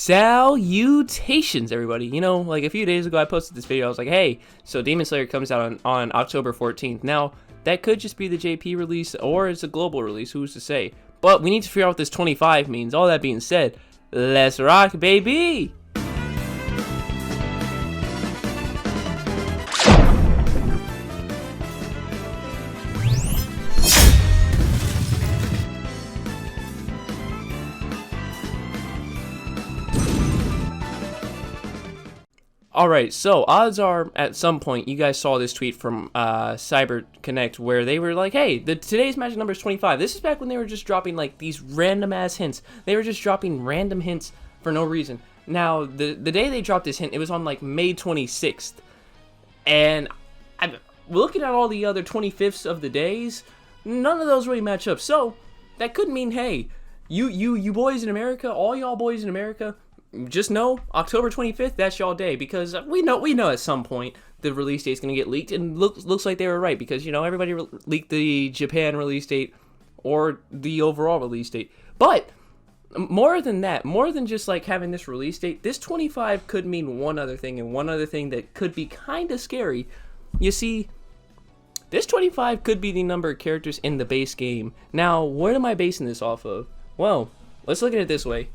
Salutations, everybody. You know, like a few days ago I posted this video. I was like, hey, so Demon Slayer comes out on October 14th. Now, that could just be the JP release or it's a global release, who's to say. But we need to figure out what this 25 means. All that being said, let's rock, baby! Alright, so odds are at some point you guys saw this tweet from Cyber Connect where they were like, hey, today's magic number is 25. This is back when they were just dropping like these random ass hints. They were just dropping random hints for no reason. Now, the day they dropped this hint, it was on like May 26th. And I'm looking at all the other 25ths of the days, none of those really match up. So, that could mean, hey, you boys in America, all y'all boys in America, just know October 25th, that's y'all day, because we know at some point the release date is going to get leaked, and looks like they were right, because you know everybody leaked the Japan release date or the overall release date. But more than that, more than just like having this release date, this 25 could mean one other thing, and one other thing that could be kind of scary. You see, this 25 could be the number of characters in the base game. Now, what am I basing this off of? Well, let's look at it this way.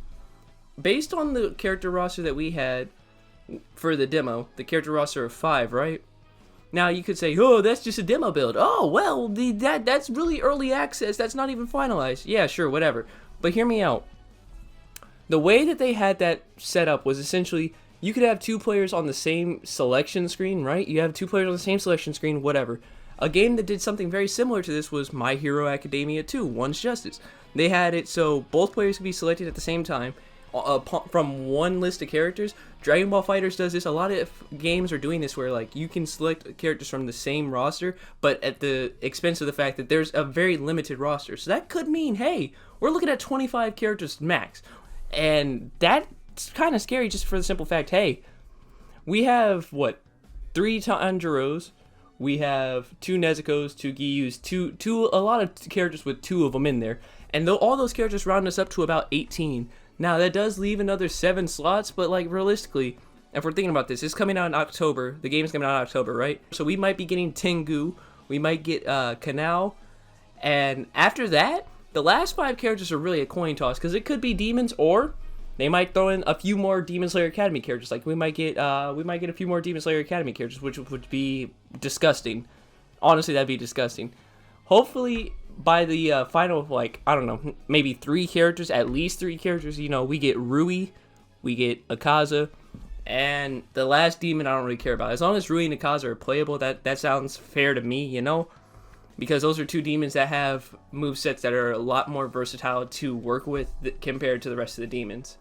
Based on the character roster that we had for the demo, the character roster of 5, right? Now you could say, oh, that's just a demo build. Oh, well, that's really early access. That's not even finalized. Yeah, sure, whatever. But hear me out. The way that they had that set up was essentially, you could have 2 players on the same selection screen, right? You have 2 players on the same selection screen, whatever. A game that did something very similar to this was My Hero Academia 2, One's Justice. They had it so both players could be selected at the same time, from one list of characters. Dragon Ball FighterZ does this. A lot of games are doing this where like you can select characters from the same roster, but at the expense of the fact that there's a very limited roster. So that could mean, hey, we're looking at 25 characters max. And that's kind of scary just for the simple fact, hey, we have, what, 3 Tanjiros, we have 2 Nezukos, 2 Gyus, a lot of characters with 2 of them in there. And all those characters round us up to about 18. Now, that does leave another 7 slots, but, like, realistically, if we're thinking about this, it's coming out in October. The game's coming out in October, right? So we might be getting Tengu, we might get Kanao, and after that, the last 5 characters are really a coin toss, because it could be demons, or they might throw in a few more Demon Slayer Academy characters. Like, we might get a few more Demon Slayer Academy characters, which would be disgusting. Honestly, that'd be disgusting. Hopefully, by the final, like, I don't know, maybe 3 characters, at least 3 characters, you know, we get Rui, we get Akaza, and the last demon I don't really care about. As long as Rui and Akaza are playable, that sounds fair to me, you know? Because those are 2 demons that have movesets that are a lot more versatile to work with compared to the rest of the demons.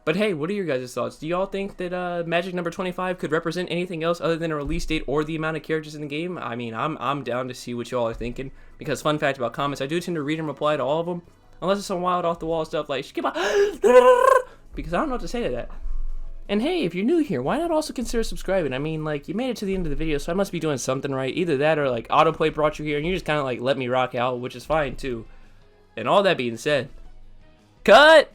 But hey, what are your guys' thoughts? Do y'all think that Magic number 25 could represent anything else other than a release date or the amount of characters in the game? I mean, I'm down to see what y'all are thinking. Because fun fact about comments, I do tend to read and reply to all of them. Unless it's some wild off the wall stuff like, skip out, because I don't know what to say to that. And hey, if you're new here, why not also consider subscribing? I mean, like, you made it to the end of the video, so I must be doing something right. Either that or like autoplay brought you here and you just kind of like let me rock out, which is fine too. And all that being said, cut!